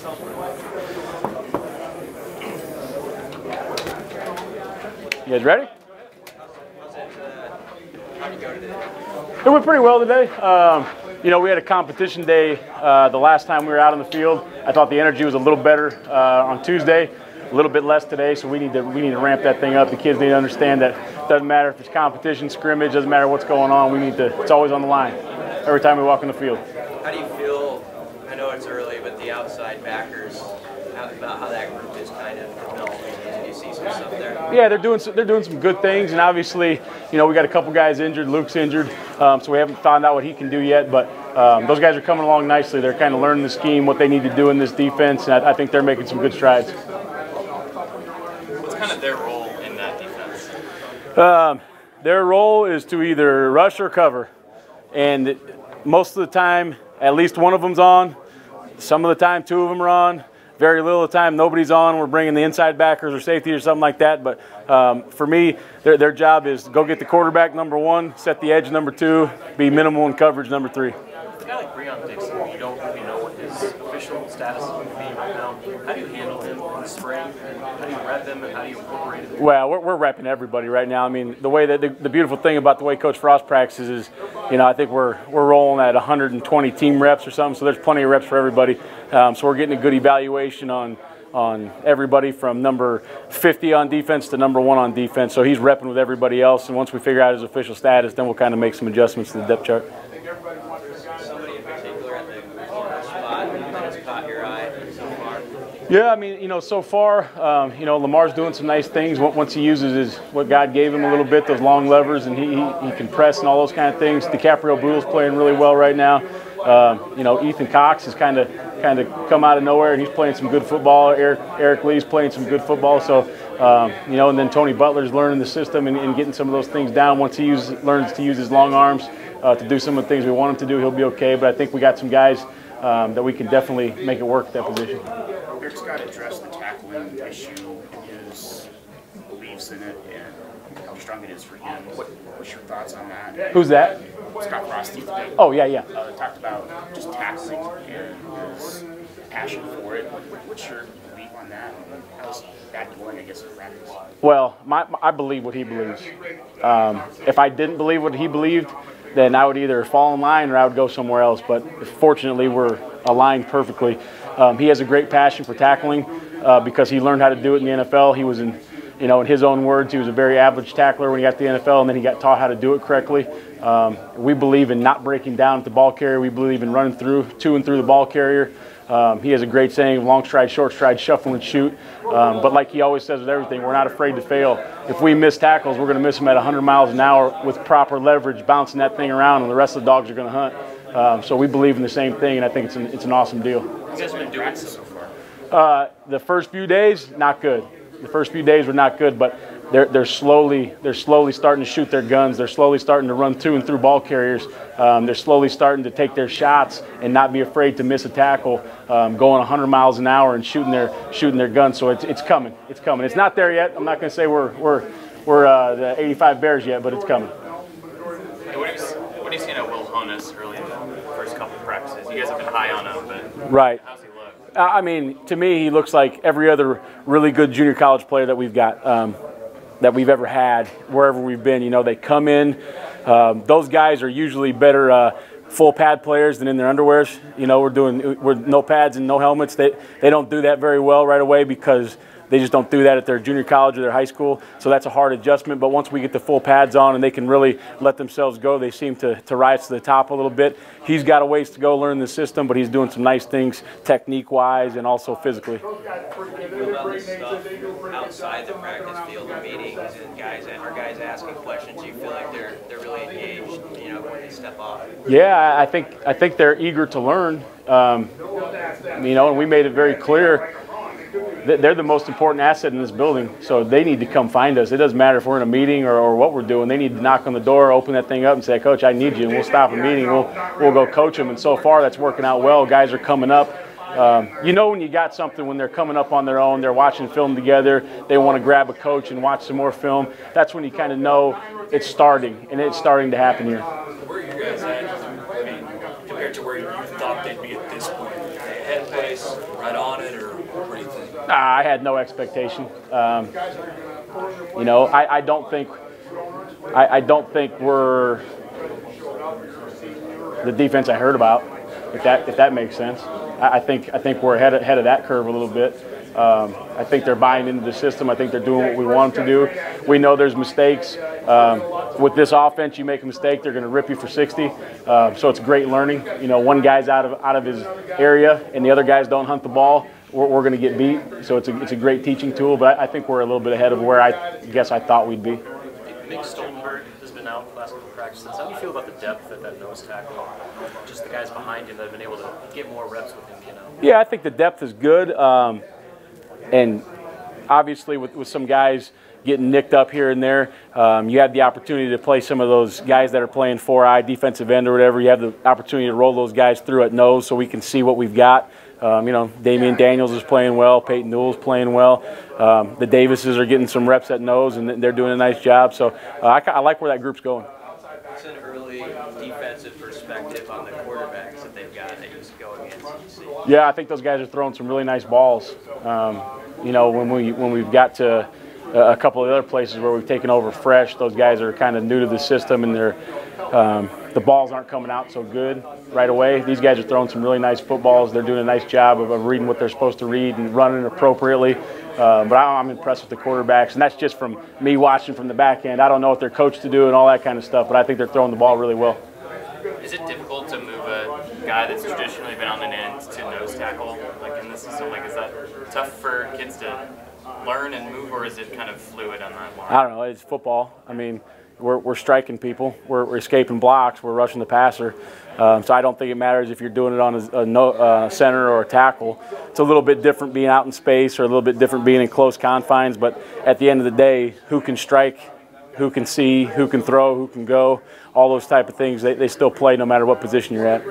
You guys ready? It went pretty well today. You know, we had a competition day the last time we were out on the field. I thought the energy was a little better on Tuesday, a little bit less today, so we need to ramp that thing up. The kids need to understand that it doesn't matter if it's competition, scrimmage, doesn't matter what's going on. It's always on the line every time we walk on the field. How do you feel, I know it's early, but the outside backers, about how that group is kind of developing? Do you see some stuff there? Yeah, they're doing some good things, and obviously, you know, we got a couple guys injured. Luke's injured, so we haven't found out what he can do yet. But those guys are coming along nicely. They're kind of learning the scheme, what they need to do in this defense, and I think they're making some good strides. What's kind of their role in that defense? Their role is to either rush or cover, and most of the time, at least one of them's on. Some of the time, two of them are on. Very little of the time, nobody's on. We're bringing the inside backers or safety or something like that. But for me, their job is go get the quarterback, number one, set the edge, number two, be minimal in coverage, number three. A guy like Breon Dixon, you don't really know what his official status is going to be right now. How do you handle him in the spring? How do you rep him and how do you incorporate him? Well, we're repping everybody right now. I mean, the way that the beautiful thing about the way Coach Frost practices is, you know, I think we're rolling at 120 team reps or something, so there's plenty of reps for everybody. So we're getting a good evaluation on everybody from number 50 on defense to number 1 on defense. So he's repping with everybody else, and once we figure out his official status, then we'll kind of make some adjustments to the depth chart. Somebody in particular at the corner spot that's caught your eye so far? Yeah, I mean, you know, so far, you know, Lamar's doing some nice things. Once he uses what God gave him a little bit, those long levers, and he can press and all those kind of things. DiCaprio Boole's playing really well right now. You know, Ethan Cox has kind of come out of nowhere, and he's playing some good football. Eric Lee's playing some good football. So, you know, and then Tony Butler's learning the system and getting some of those things down. Once he learns to use his long arms to do some of the things we want him to do, he'll be okay. But I think we got some guys that we can definitely make it work at that position. Eric's got to address the tackling issue, his beliefs in it, and how strong it is for him. What's your thoughts on that? Who's that? Scott Frosty today. Oh, yeah. Talked about just tackling and his passion for it. What's your belief on that? How's that going, I guess, in practice? Well, I believe what he believes. If I didn't believe what he believed, then I would either fall in line or I would go somewhere else. But fortunately, we're aligned perfectly. He has a great passion for tackling because he learned how to do it in the NFL. He was in his own words, he was a very average tackler when he got to the NFL, and then he got taught how to do it correctly. We believe in not breaking down at the ball carrier. We believe in running to and through the ball carrier. He has a great saying, long stride, short stride, shuffle and shoot. But like he always says with everything, we're not afraid to fail. If we miss tackles, we're going to miss them at 100 miles an hour with proper leverage, bouncing that thing around, and the rest of the dogs are going to hunt. So we believe in the same thing, and I think it's an awesome deal. You guys have been doing it so far? The first few days, not good. The first few days were not good, but they're slowly starting to shoot their guns. They're slowly starting to run to and through ball carriers. They're slowly starting to take their shots and not be afraid to miss a tackle, going 100 miles an hour and shooting their guns. So it's coming. It's coming. It's not there yet. I'm not going to say we're the 85 Bears yet, but it's coming. Hey, what are you seeing at Will Honus early in the first couple practices? You guys have been high on him, but right. How's he look? I mean, to me, he looks like every other really good junior college player that we've got, that we've ever had, wherever we've been. You know, they come in. Those guys are usually better full pad players than in their underwears. You know, we're no pads and no helmets. They don't do that very well right away because they just don't do that at their junior college or their high school. So that's a hard adjustment. But once we get the full pads on and they can really let themselves go, they seem to rise to the top a little bit. He's got a ways to go learn the system, but he's doing some nice things technique-wise and also physically. What about this stuff outside the practice field and meetings and guys asking questions? Do you feel like they're really engaged, you know, when they step off? Yeah, I think they're eager to learn. You know, and we made it very clear they're the most important asset in this building, so they need to come find us. It doesn't matter if we're in a meeting or what we're doing. They need to knock on the door, open that thing up, and say, "Coach, I need you," and we'll stop a meeting. We'll go coach them, and so far that's working out well. Guys are coming up. You know when you got something when they're coming up on their own, they're watching film together, they want to grab a coach and watch some more film. That's when you kind of know it's starting, and it's starting to happen here. Where are you guys at, I mean, compared to where you thought they'd be at this point? Head pace, right on it. I had no expectation. You know, I don't think we're the defense I heard about, if that makes sense. I think we're ahead of that curve a little bit. I think they're buying into the system. I think they're doing what we want them to do. We know there's mistakes. With this offense, you make a mistake, they're going to rip you for 60. So it's great learning. You know, one guy's out of his area, and the other guys don't hunt the ball. We're going to get beat. So it's a great teaching tool. But I think we're a little bit ahead of where I guess I thought we'd be. Nick Stoltenberg has been out the last couple of practices. How do you feel about the depth at that nose tackle? Just the guys behind him that have been able to get more reps with him, you know? Yeah, I think the depth is good. And obviously with some guys getting nicked up here and there, you have the opportunity to play some of those guys that are playing 4-eye defensive end or whatever. You have the opportunity to roll those guys through at nose so we can see what we've got. You know, Damian Daniels is playing well. Peyton Newell's playing well. The Davises are getting some reps at nose, and they're doing a nice job. So I like where that group's going. It's an early defensive perspective on the quarterbacks that they've got that you go against. Yeah, I think those guys are throwing some really nice balls. You know, when we've got to a couple of other places where we've taken over fresh, those guys are kind of new to the system, and the balls aren't coming out so good right away. These guys are throwing some really nice footballs. They're doing a nice job of reading what they're supposed to read and running appropriately. But I'm impressed with the quarterbacks, and that's just from me watching from the back end. I don't know what they're coached to do and all that kind of stuff, but I think they're throwing the ball really well. Is it difficult to move a guy that's traditionally been on the end to nose tackle, like in the system? Like, is that tough for kids to learn and move, or is it kind of fluid on that line? I don't know. It's football. I mean, we're striking people. We're escaping blocks. We're rushing the passer. So I don't think it matters if you're doing it on a center or a tackle. It's a little bit different being out in space or a little bit different being in close confines. But at the end of the day, who can strike, who can see, who can throw, who can go, all those type of things, they still play no matter what position you're at.